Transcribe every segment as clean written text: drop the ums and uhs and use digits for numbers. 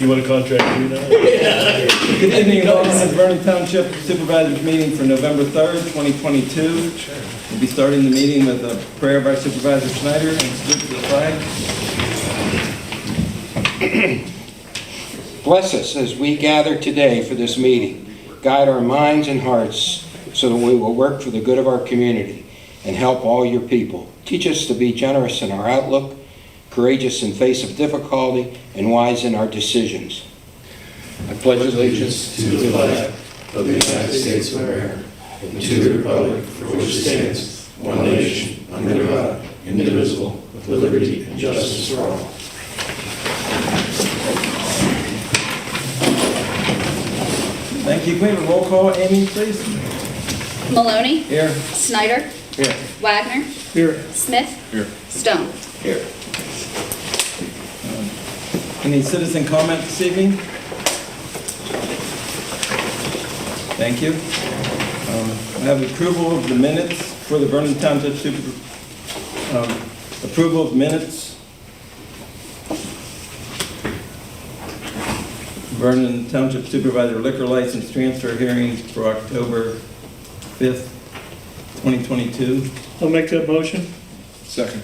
You want a contract to do that? Good evening, welcome to the Vernon Township Supervisors meeting for November 3rd, 2022. We'll be starting the meeting with a prayer by Supervisor Schneider and salute to the flag. Bless us as we gather today for this meeting. Guide our minds and hearts so that we will work for the good of our community and help all your people. Teach us to be generous in our outlook, courageous in face of difficulty, and wise in our decisions. I pledge allegiance to the flag of the United States of America and to the republic for which it stands, one nation, under God, indivisible, with liberty and justice for all. Thank you. Can we have a roll call, Amy, please? Maloney. Here. Snyder. Here. Wagner. Here. Smith. Here. Stone. Here. Any citizen comment this evening? Thank you. I have approval of the minutes for the Vernon Township approval of minutes. Vernon Township Supervisor liquor license transfer hearing for October 5th, 2022. I'll make that motion. Second.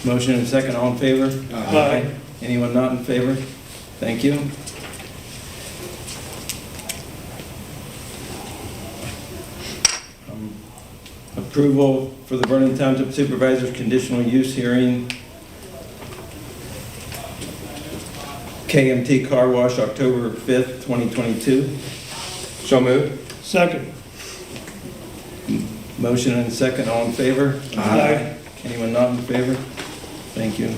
Motion and second, all in favor? Aye. Anyone not in favor? Thank you. Approval for the Vernon Township Supervisors conditional use hearing. KMT Car Wash, October 5th, 2022. So moved. Second. Motion and second, all in favor? Aye. Anyone not in favor? Thank you.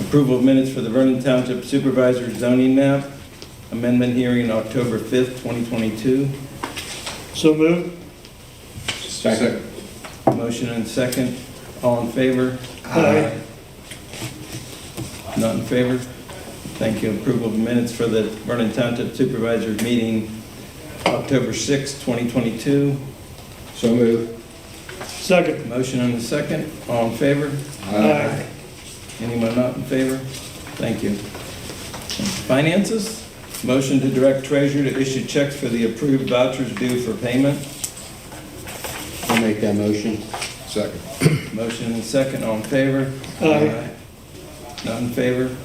Approval of minutes for the Vernon Township Supervisor zoning map. Amendment hearing October 5th, 2022. So moved. Second. Motion and second, all in favor? Aye. Not in favor? Thank you. Approval of minutes for the Vernon Township Supervisors meeting October 6th, 2022. So moved. Second. Motion and a second, all in favor? Aye. Anyone not in favor? Thank you. Finances, motion to direct treasurer to issue checks for the approved vouchers due for payment. I'll make that motion. Second. Motion and second, all in favor? Aye. Not in favor.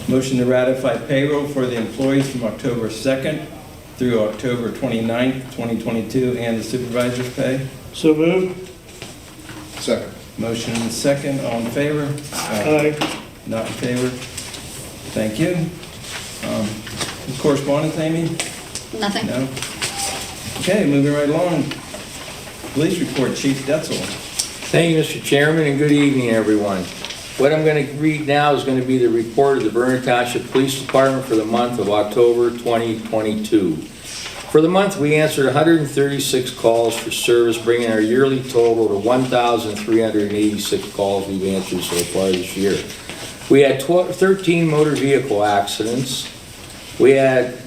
Motion to ratify payroll for the employees from October 2nd through October 29th, 2022, and the supervisor's pay. So moved. Second. Motion and second, all in favor? Aye. Not in favor. Thank you. Correspondence, Amy? Nothing. No? Okay, moving right along. Police report, Chief Detzel. Thank you, Mr. Chairman, and good evening, everyone. What I'm going to read now is going to be the report of the Vernon Township Police Department for the month of October 2022. For the month, we answered 136 calls for service, bringing our yearly total to 1,386 calls we've answered so far this year. We had 13 motor vehicle accidents. We had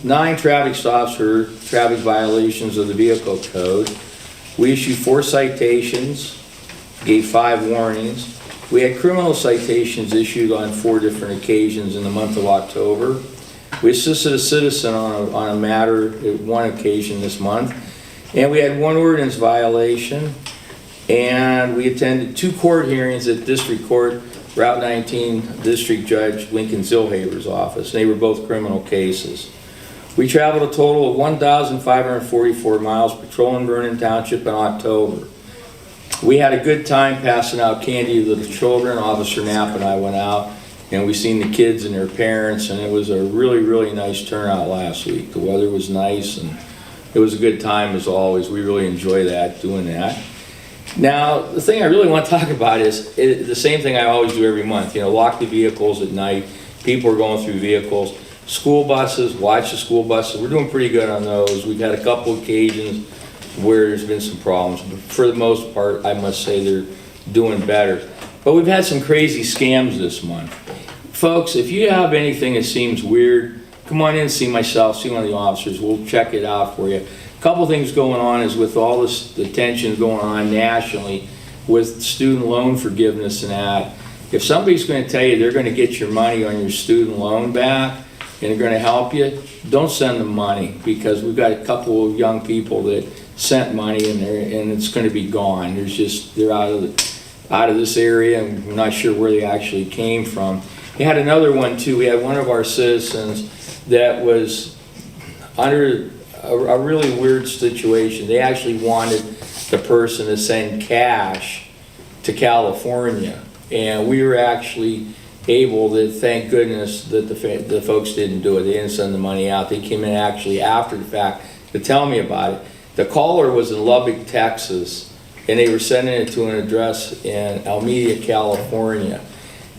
9 traffic stops for traffic violations of the vehicle code. We issued 4 citations, gave 5 warnings. We had criminal citations issued on 4 different occasions in the month of October. We assisted a citizen on a matter at 1 occasion this month. And we had 1 ordinance violation. And we attended 2 court hearings at District Court, Route 19 District Judge Lincoln Zillhaber's office. They were both criminal cases. We traveled a total of 1,544 miles patrolling Vernon Township in October. We had a good time passing out candy to the children. Officer Knapp and I went out, and we seen the kids and their parents, and it was a really, really nice turnout last week. The weather was nice, and it was a good time as always. We really enjoy doing that. Now, the thing I really want to talk about is the same thing I always do every month. You know, lock the vehicles at night. People are going through vehicles. School buses, watch the school buses. We're doing pretty good on those. We've had a couple occasions where there's been some problems, but for the most part, I must say they're doing better. But we've had some crazy scams this month. Folks, if you have anything that seems weird, come on in and see myself, see one of the officers. We'll check it out for you. A couple things going on is with all this, the tension going on nationally with student loan forgiveness and that, if somebody's gonna tell you they're gonna get your money on your student loan back and they're gonna help you, don't send them money, because we've got a couple of young people that sent money and it's gonna be gone. They're out of this area, and we're not sure where they actually came from. We had another one too. We had one of our citizens that was under a really weird situation. They actually wanted the person to send cash to California, and we were actually able to, thank goodness that the folks didn't do it. They didn't send the money out. They came in actually after the fact to tell me about it. The caller was in Lubbock, Texas, and they were sending it to an address in Alameda, California.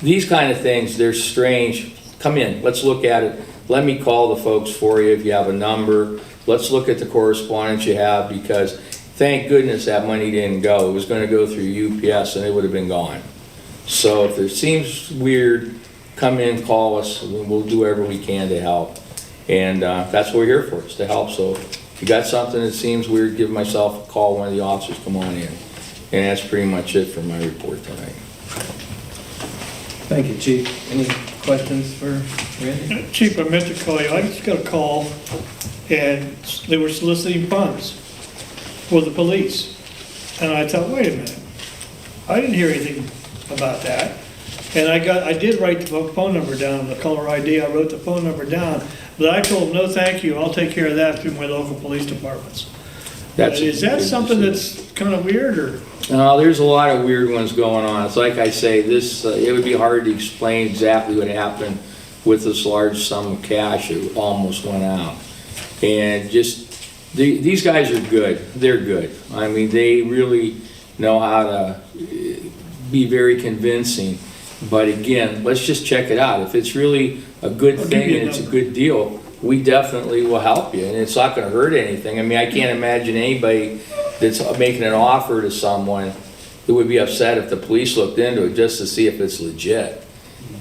These kind of things, they're strange. Come in, let's look at it. Let me call the folks for you if you have a number. Let's look at the correspondence you have, because thank goodness that money didn't go. It was going to go through UPS and it would have been gone. So if it seems weird, come in, call us, and we'll do whatever we can to help. And that's what we're here for, is to help. So if you got something that seems weird, give myself a call, one of the officers, come on in. And that's pretty much it for my report tonight. Thank you, Chief. Any questions for Randy? Chief, I meant to call you. I just got a call, and they were soliciting funds for the police. And I thought, wait a minute, I didn't hear anything about that. And I did write the phone number down, the caller ID, I wrote the phone number down, but I told them, no, thank you, I'll take care of that through my local police departments. Is that something that's kind of weird, or? No, there's a lot of weird ones going on. It's like I say, this, it would be hard to explain exactly what happened with this large sum of cash. It almost went out. And just, these guys are good. They're good. I mean, they really know how to be very convincing. But again, let's just check it out. If it's really a good thing and it's a good deal, we definitely will help you. And it's not going to hurt anything. I mean, I can't imagine anybody that's making an offer to someone that would be upset if the police looked into it just to see if it's legit.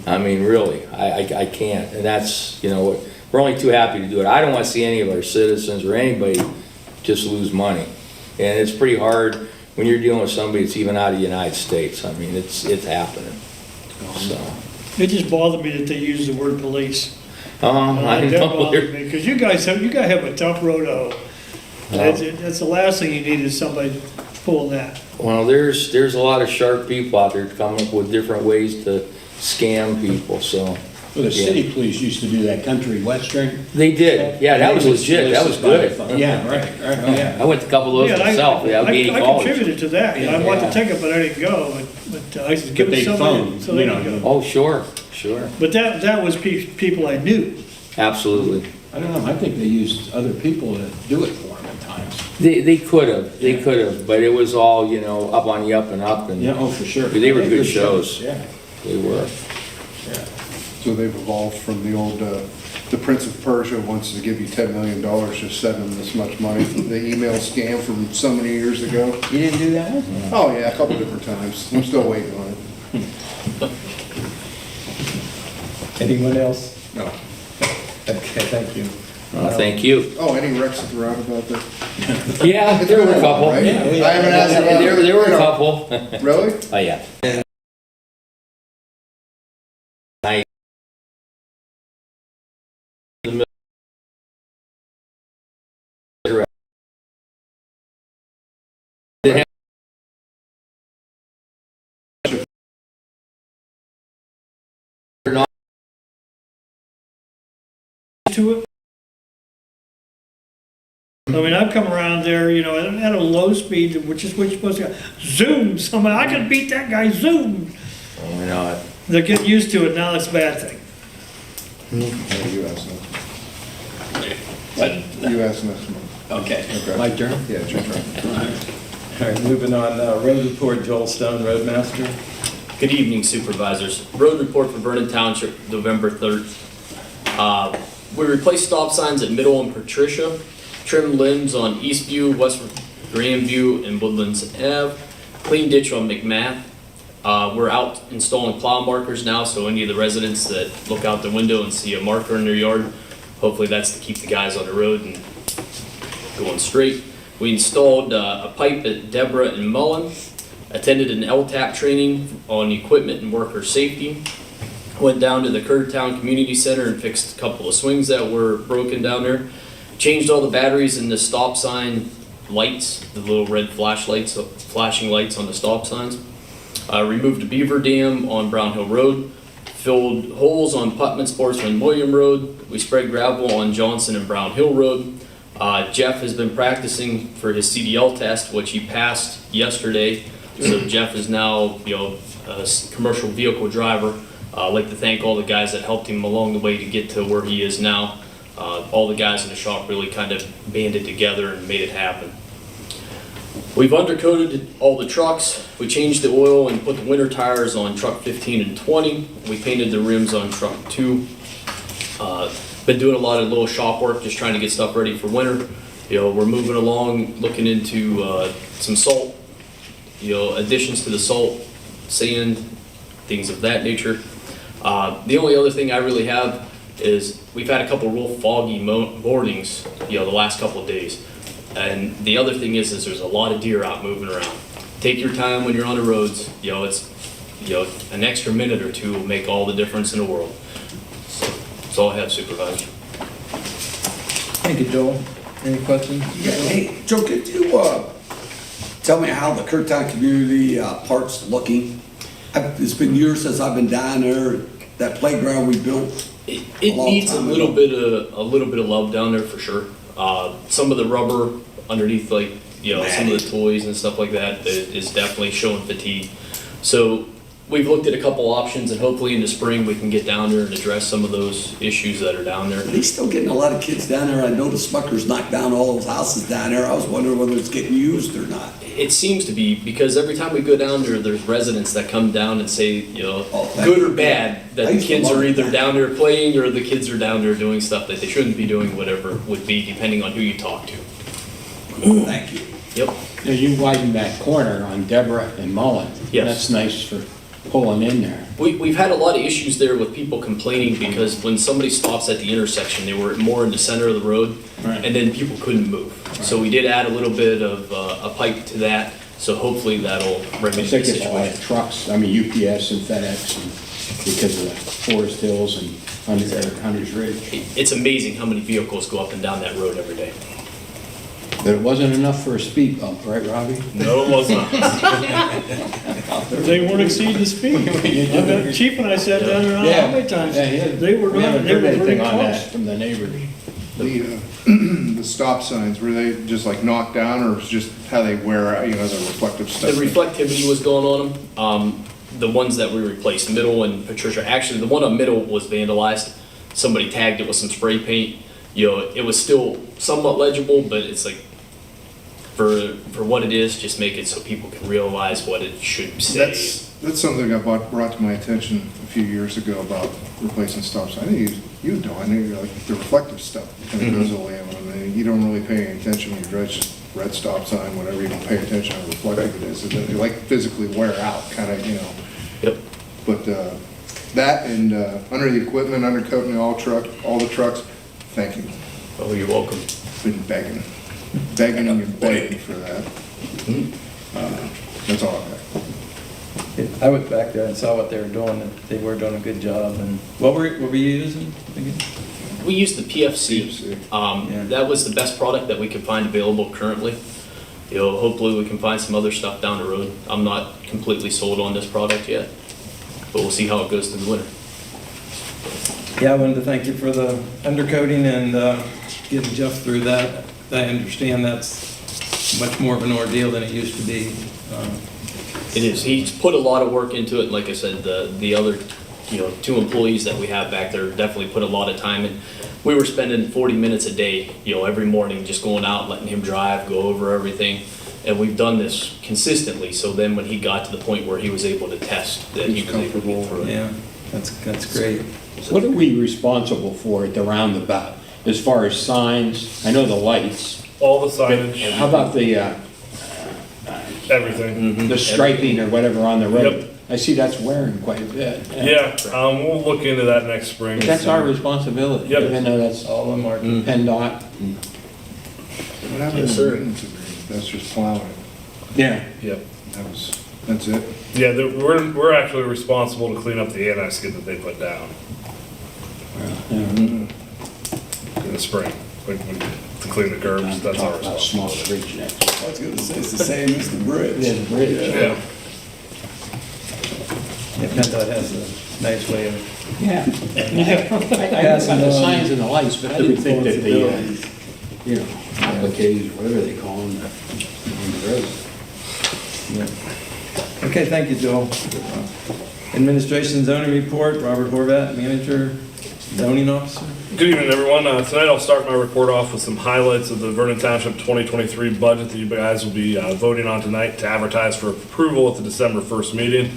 I mean, really, I can't. And that's, you know, we're only too happy to do it. I don't want to see any of our citizens or anybody just lose money. And it's pretty hard when you're dealing with somebody that's even out of the United States. I mean, it's happening. So. It just bothered me that they used the word police. I That know. bothered me, because you guys have a tough road to hoe. That's the last thing you need, is somebody pulling that. Well, there's a lot of sharp people out there coming up with different ways to scam people, so. Well, the city police used to do that country western. They did, yeah, that was legit, that was good. Yeah, right, oh, yeah. I went to a couple of those Yeah, myself, yeah, I being in college. contributed to that, and I Yeah. wanted to take it, but I didn't go, but I said, give But it they to somebody, phoned, so they you could know. go. Oh, sure. But that was people I knew. Absolutely. I don't know, I think they used other people to do it for them at times. They could have, but it was all, you know, up on the up and up, and Yeah, oh, for sure. They were good shows. Yeah, they were. yeah. So they've evolved from the old, the Prince of Persia wants to give you $10 million, just send him this much money. The email scam from so many years ago. You didn't do that one? Oh, yeah, a couple different times. I'm still waiting on it. Anyone else? No. Okay, thank you. Thank you. Oh, any wrecks at the roundabout there? Yeah, there were a couple. Right? Yeah, we- I haven't asked about it. There were a You know. couple. Really? Oh, yeah. To it. I mean, I've come around there, you know, at a low speed, which is what you're supposed to go, zoom, somebody, I can beat that guy, zoom. Oh, I know it. They're getting used to it, now it's a bad thing. Yeah, you asked them. What? You asked next month. Okay, Okay. my turn? Yeah, it's your turn. All right, moving on, road report, Joel Stone, Roadmaster. Good evening, Supervisors. Road report for Vernon Township, November 3rd. We replaced stop signs at Middle and Patricia, trimmed limbs on Eastview, West Grandview, and Woodlands Ave, clean ditch on McMath. We're out installing plow markers now, so any of the residents that look out the window and see a marker in their yard, hopefully that's to keep the guys on the road and going straight. We installed a pipe at Deborah and Mullen, Attended an LTAP training on equipment and worker safety. Went down to the Town Community Center and fixed a couple of swings that were broken down there. Changed all the batteries in the stop sign lights, the little red flashlights, flashing lights on the stop signs. Removed a beaver dam on Brown Hill Road. Filled holes on Putman, Sportsman, William Road. We spread gravel on Johnson and Brown Hill Road. Jeff has been practicing for his CDL test, which he passed yesterday. So Jeff is now, a commercial vehicle driver. I'd like to thank all the guys that helped him along the way to get to where he is now. All the guys in the shop really kind of banded together and made it happen. We've undercoated all the trucks. We changed the oil and put the winter tires on truck 15 and 20. We painted the rims on truck 2. Been doing a lot of little shop work, just trying to get stuff ready for winter. We're moving along, looking into some salt, additions to the salt, sand, things of that nature. The only other thing I really have is we've had a couple real foggy mornings, the last couple of days. And the other thing is there's a lot of deer out moving around. Take your time when you're on the roads. It's an extra minute or two will make all the difference in the world. So that's all I have, Supervisor. Thank you, Joel. Any questions? Yeah, hey, Joe, could you tell me how the Town Community Park's looking? It's been years since I've been down there. That playground we built. It needs a little bit of love down there for sure. Some of the rubber underneath, some of the toys and stuff like that is definitely showing fatigue. So we've looked at a couple options, and hopefully in the spring we can get down there and address some of those issues that are down there. He's still getting a lot of kids down there. I noticed Smuckers knocked down all those houses down there. I was wondering whether it's getting used or not. It seems to be, because every time we go down there, there's residents that come down and say, good or bad, that the kids are either down there playing or the kids are down there doing stuff that they shouldn't be doing, whatever it would be, depending on who you talk to. Thank you. Yep. Now, you widened that corner on Deborah and Mullen. Yes. That's nice for pulling in there. We've had a lot of issues there with people complaining because when somebody stops at the intersection, they were more in the center of the road, Right. and then people couldn't move. So we did add a little bit of a pipe to that, so hopefully that'll remedy I the think it's a lot of situation. trucks, UPS and FedEx, and because of the Forest Hills and Hunter's Ridge. It's amazing how many vehicles go up and down that road every day. But it wasn't enough for a speed bump, right, Robbie? No, it was not. They weren't exceeding the speed. Chief and I sat down there, I don't know how many times. They were We haven't running, they heard were anything pretty on that close. from the neighbors. The stop signs, were they just like knocked down, or it's just how they wear out, the reflective The stuff? reflectivity was going on them. The ones that we replaced, Middle and Patricia, actually the one on Middle was vandalized. Somebody tagged it with some spray paint. It was still somewhat legible, but it's like, for what it is, just make it so people can realize what it should say. That's something that got brought to my attention a few years ago about replacing stop signs. I think you know, I know like the reflective stuff kind of goes away, and you don't really pay any attention when you drive just red stop sign, whatever, you don't pay attention how reflective it is. They like physically wear out, kind of, Yep. But that and under the equipment, undercoating all the trucks, thank you. Oh, you're welcome. Been begging and begging for that. That's all I got. I went back there and saw what they were doing, and they were doing a good job. And what were you using again? We used the PFC. Yeah. That was the best product that we could find available currently. Hopefully we can find some other stuff down the road. I'm not completely sold on this product yet, but we'll see how it goes through the winter. Yeah, I wanted to thank you for the undercoating and getting Jeff through that. I understand that's much more of an ordeal than it used to be. It is. He's put a lot of work into it. Like I said, the other, 2 employees that we have back there definitely put a lot of time in. We were spending 40 minutes a day, every morning, just going out, letting him drive, go over everything. And we've done this consistently. So then when he got to the point where he was able to test, that he was able to get through it. Yeah, that's great. What are we responsible for at the roundabout, as far as signs? I know the lights. All the signage, How about the everything. the striping or whatever on the road? Yep. I see that's wearing quite a bit. Yeah, we'll look into that next spring. But that's our responsibility, Yep. even though that's All of them are. PennDOT. What happened Yes, to sir. the maintenance agreement? That's just plowing. Yeah. Yep. That was That's it? Yeah, we're actually responsible to clean up the anti skid that they put down in the spring. To clean the curbs, that's our Talk about small responsibility. bridge next. I was gonna say, it's the same as the bridge. Yeah, the bridge. Yeah. Yeah, PennDOT has a nice way of, Yeah. I guess on the signs and the lights, but I didn't think that the, you know, appliques, whatever they call them, on the road. yeah. Okay, thank you, Joel. Administration zoning report, Robert Horvat, manager, zoning officer. Good evening, everyone. Tonight I'll start my report off with some highlights of the Vernon Township 2023 budget that you guys will be voting on tonight to advertise for approval at the December 1st meeting.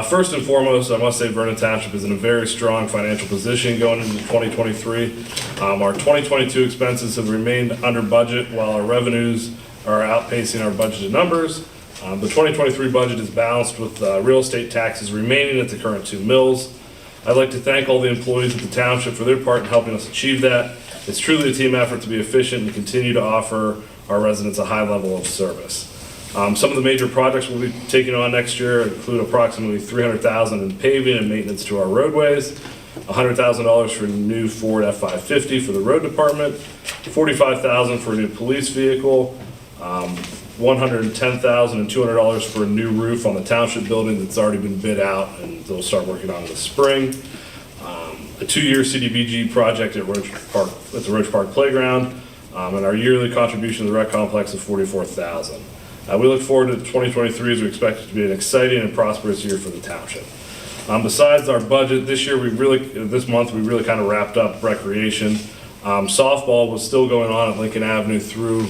First and foremost, I must say Vernon Township is in a very strong financial position going into 2023. Our 2022 expenses have remained under budget while our revenues are outpacing our budgeted numbers. The 2023 budget is balanced with real estate taxes remaining at the current 2 mills. I'd like to thank all the employees at the township for their part in helping us achieve that. It's truly a team effort to be efficient and continue to offer our residents a high level of service. Some of the major projects we'll be taking on next year include approximately $300,000 in paving and maintenance to our roadways, $100,000 for a new Ford F-550 for the road department, $45,000 for a new police vehicle, $110,200 for a new roof on the township building that's already been bid out and they'll start working on in the spring. A 2-year CDBG project at the Roach Park Playground, and our yearly contribution to the rec complex of $44,000. We look forward to 2023 as we expect it to be an exciting and prosperous year for the township. Besides our budget, this month we really kind of wrapped up recreation. Softball was still going on at Lincoln Avenue through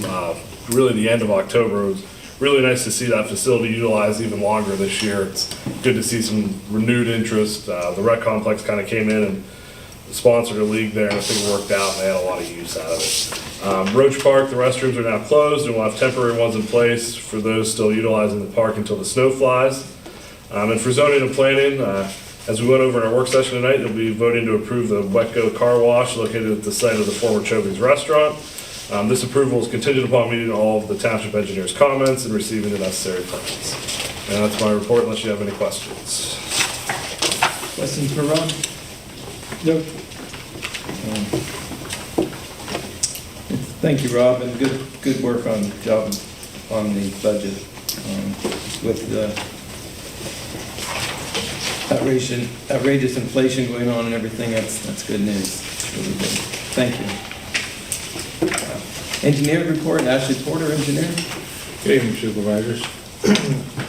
really the end of October. It was really nice to see that facility utilized even longer this year. It's good to see some renewed interest. The rec complex kind of came in and sponsored a league there, and I think it worked out, and they had a lot of use out of it. Roach Park, the restrooms are now closed, and we'll have temporary ones in place for those still utilizing the park until the snow flies. And for zoning and planning, as we went over in our work session tonight, you'll be voting to approve the Wetco car wash located at the site of the former Choby's restaurant. This approval is contingent upon meeting all of the township engineer's comments and receiving the necessary permits. And that's my report, unless you have any questions. Questions for Ron? Nope. Thank you, Rob, and good work on the job on the budget. With the outrageous inflation going on and everything, that's good news. It's really good. Thank you. Engineer report, Ashley Porter, engineer. Good evening, Supervisors.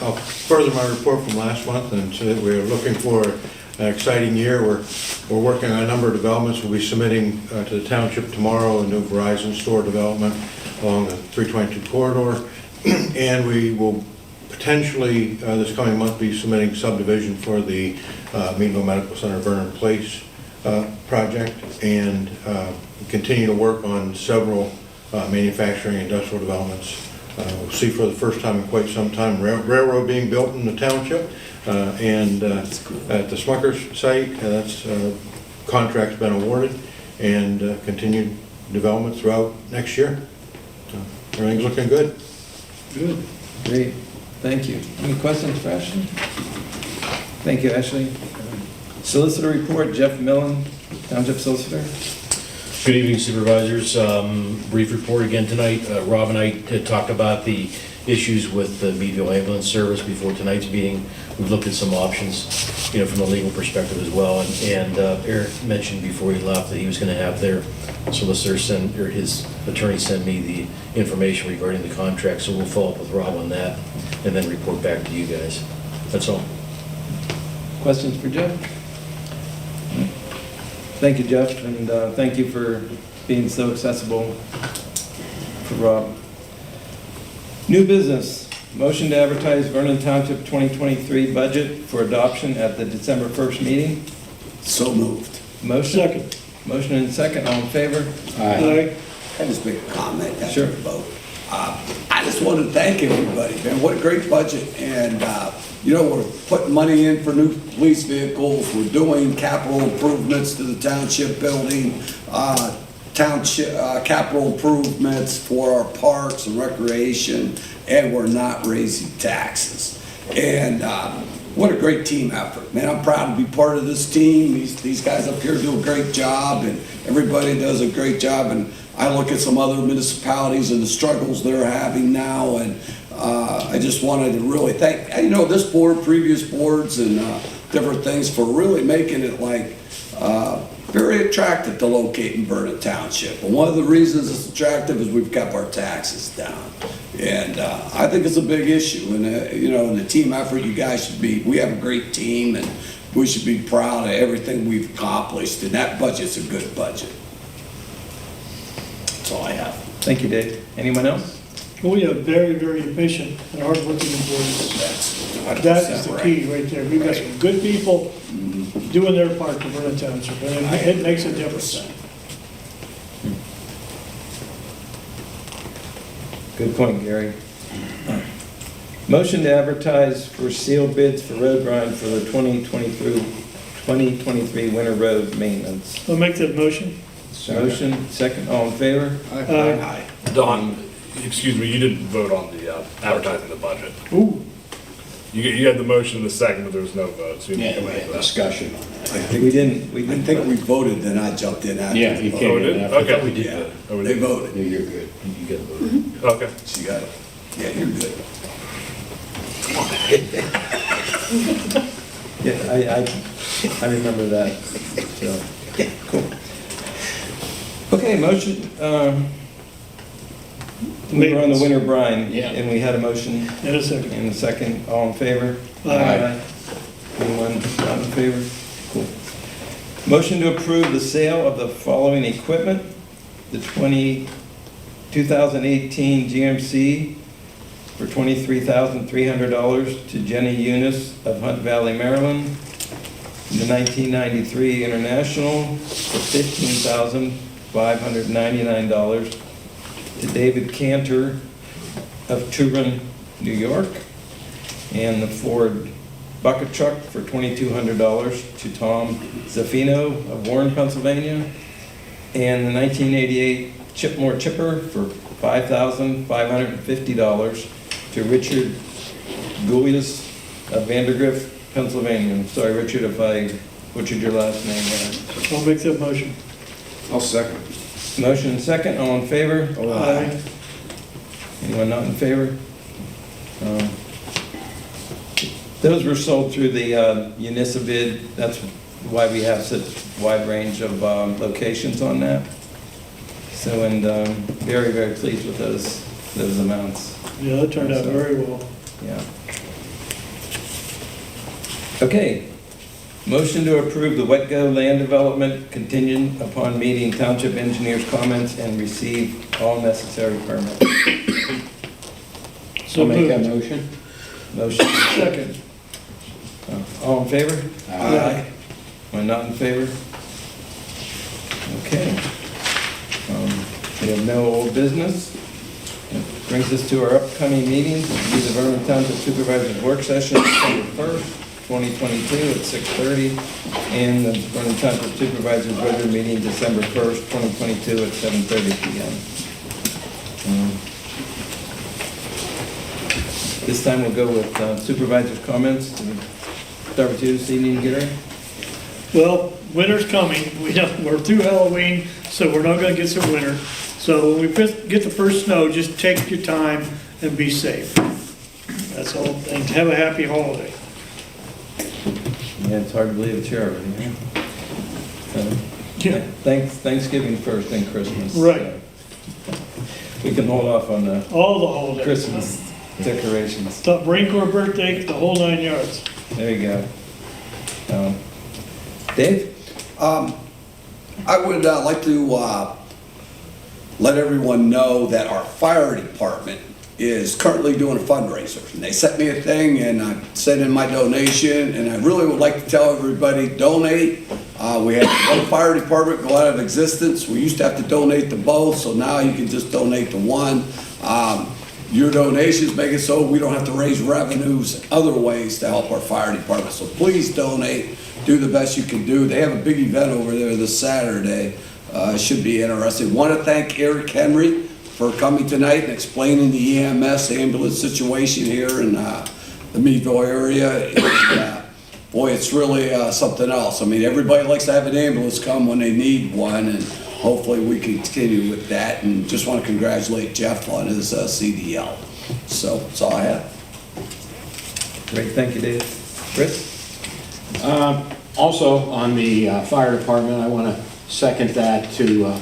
I'll further my report from last month and say that we're looking for an exciting year. We're working on a number of developments. We'll be submitting to the township tomorrow a new Verizon store development along the 322 corridor. And we will potentially, this coming month, be submitting subdivision for the Meadville Medical Center Vernon Place project, and continue to work on several manufacturing industrial developments. We'll see for the first time in quite some time railroad being built in the township, and at the Smuckers site, that's contract's been awarded, and continued development throughout next year. So everything's looking good. Good. Great. Thank you. Any questions for Ashley? Thank you, Ashley. Solicitor report, Jeff Millen, Township Solicitor. Good evening, Supervisors. Brief report again tonight. Rob and I had talked about the issues with the Meadville Ambulance Service before tonight's meeting. We've looked at some options, from a legal perspective as well. And Eric mentioned before he left that he was going to have their solicitor his attorney send me the information regarding the contract. So we'll follow up with Rob on that and then report back to you guys. That's all. Questions for Jeff? Thank you, Jeff, and thank you for being so accessible for Rob. New business, motion to advertise Vernon Township 2023 budget for adoption at the December 1st meeting. So moved. Motion? Second. Motion and second, all in favor? Aye. I just make a comment after Sure. the vote. I just want to thank everybody, man. What a great budget. And, we're putting money in for new police vehicles. We're doing capital improvements to the township building, capital improvements for our parks and recreation, and we're not raising taxes. And what a great team effort. Man, I'm proud to be part of this team. These guys up here do a great job, and everybody does a great job. And I look at some other municipalities and the struggles they're having now, and I just wanted to really thank, this board, previous boards, and different things for really making it like very attractive to locate in Vernon Township. And one of the reasons it's attractive is we've kept our taxes down. And I think it's a big issue. And, in the team effort, you guys we have a great team, and we should be proud of everything we've accomplished. And that budget's a good budget. That's all I have. Thank you, Dave. Anyone else? We have very, very efficient and hardworking employees. That is the key right there. We've got some good people doing their part to Vernon Township, and it makes a difference. Good point, Gary. Motion to advertise for sealed bids for road grind for the 2023 winter road maintenance. I'll make that motion. Motion, second, all in favor? Aye. Don, excuse me, you didn't vote on the advertising the budget. Ooh, You had the motion in the second, but there was no vote, so you Yeah, didn't we go had into that. discussion on that. We didn't I think we voted, then I jumped in after. Yeah, the he vote. came Oh, in did? after. I thought Okay. we did Yeah. vote. Oh, we They did? voted. Yeah, you're good. You got to vote. Okay. So you got it. Yeah, you're good. Yeah, I remember that, so, cool. Okay, motion, we were on the winter brine, Yeah. and we had a motion in a second. and a second, all in favor? Aye. Anyone not in favor? Cool. Motion to approve the sale of the following equipment, the 2018 GMC for $23,300 to Jenny Eunice of Hunt Valley, Maryland. The 1993 International for $15,599 to David Cantor of Turin, New York. And the Ford bucket truck for $2,200 to Tom Zaffino of Warren, Pennsylvania. And the 1988 Chipmore Chipper for $5,550 to Richard Goulias of Vandergrift, Pennsylvania. I'm sorry, Richard, if I butchered your last name. I'll make that motion. I'll second. Motion and second, all in favor? Aye. Anyone not in favor? Those were sold through the Unisa bid. That's why we have such wide range of locations on that. So, and very, very pleased with those amounts. Yeah, that turned out very well. Yeah. Okay. Motion to approve the Wetco land development contingent upon meeting township engineers' comments and receive all necessary permits. So I'll make that moved. motion. Motion. Second. All in favor? Aye. Am I not in favor? Okay. We have no old business. That brings us to our upcoming meetings. It'll be the Vernon Township Supervisors Work Session, December 1st, 2022 at 6:30, and the Vernon Township Supervisors Regular Meeting, December 1st, 2022 at 7:30 p.m. This time we'll go with supervisors' comments. Start with you this evening, Gary. Well, winter's coming. We're through Halloween, so we're not gonna get some winter. So when we get the first snow, just take your time and be safe. That's all, and have a happy holiday. Yeah, it's hard to believe it's here already. Yeah. Thanksgiving first, then Christmas. Right. We can hold off on the All the holidays. Christmas decorations. Stop, Marine Corps birthday, the whole 9 yards. There you go. Dave? I would like to let everyone know that our fire department is currently doing a fundraiser. And they sent me a thing and I sent in my donation, and I really would like to tell everybody, donate. We had one fire department go out of existence. We used to have to donate to both, so now you can just donate to one. Your donations make it so we don't have to raise revenues other ways to help our fire department. So please donate, do the best you can do. They have a big event over there this Saturday. Should be interesting. Want to thank Eric Henry for coming tonight and explaining the EMS ambulance situation here in the Meadville area. And, boy, it's really something else. I mean, everybody likes to have an ambulance come when they need one, and hopefully we can continue with that. And just want to congratulate Jeff on his CDL. So that's all I have. Great, thank you, Dave. Chris? Also, on the fire department, I want to second that to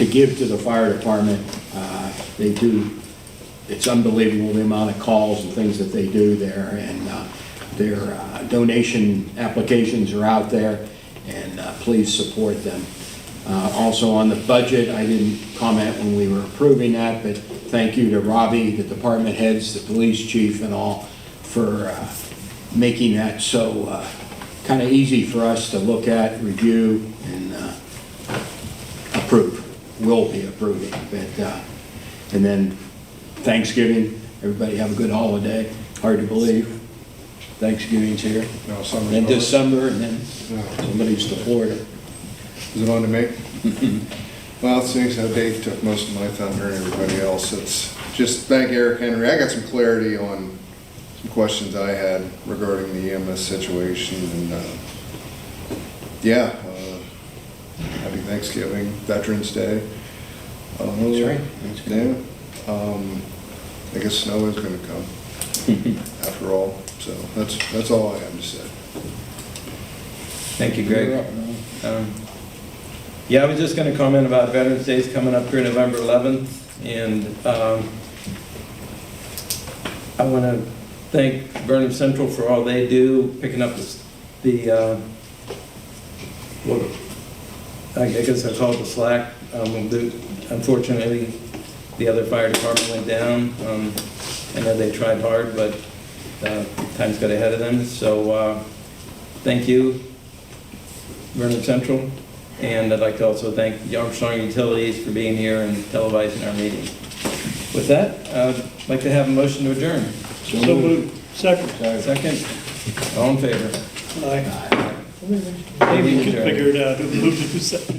give to the fire department. They do, it's unbelievable the amount of calls and things that they do there, and their donation applications are out there, and please support them. Also on the budget, I didn't comment when we were approving that, but thank you to Robbie, the department heads, the police chief and all for making that so kind of easy for us to look at, review, and approve. We'll be approving. But, and then Thanksgiving, everybody have a good holiday. Hard to believe. Thanksgiving's here. No, summer's And over. December, and then somebody's to Florida. Is it on to me? Well, seeing how Dave took most of my thunder and everybody else, it's just thank Eric Henry. I got some clarity on some questions I had regarding the EMS situation, and happy Thanksgiving, Veterans Day. That's right. Yeah. I guess snow is gonna come after all, so that's all I have to say. Thank you, Greg. Yeah, I was just going to comment about Veterans Day is coming up here November 11th, and I want to thank Vernon Central for all they do, picking up I guess I call it the slack. Unfortunately, the other fire department went down. I know they tried hard, but times got ahead of them. So thank you, Vernon Central. And I'd like to also thank the Armstrong Utilities for being here and televising our meeting. With that, I'd like to have a motion to adjourn. So moved. Second. Second. All in favor? Aye. Maybe you can figure it out. Who moved to second.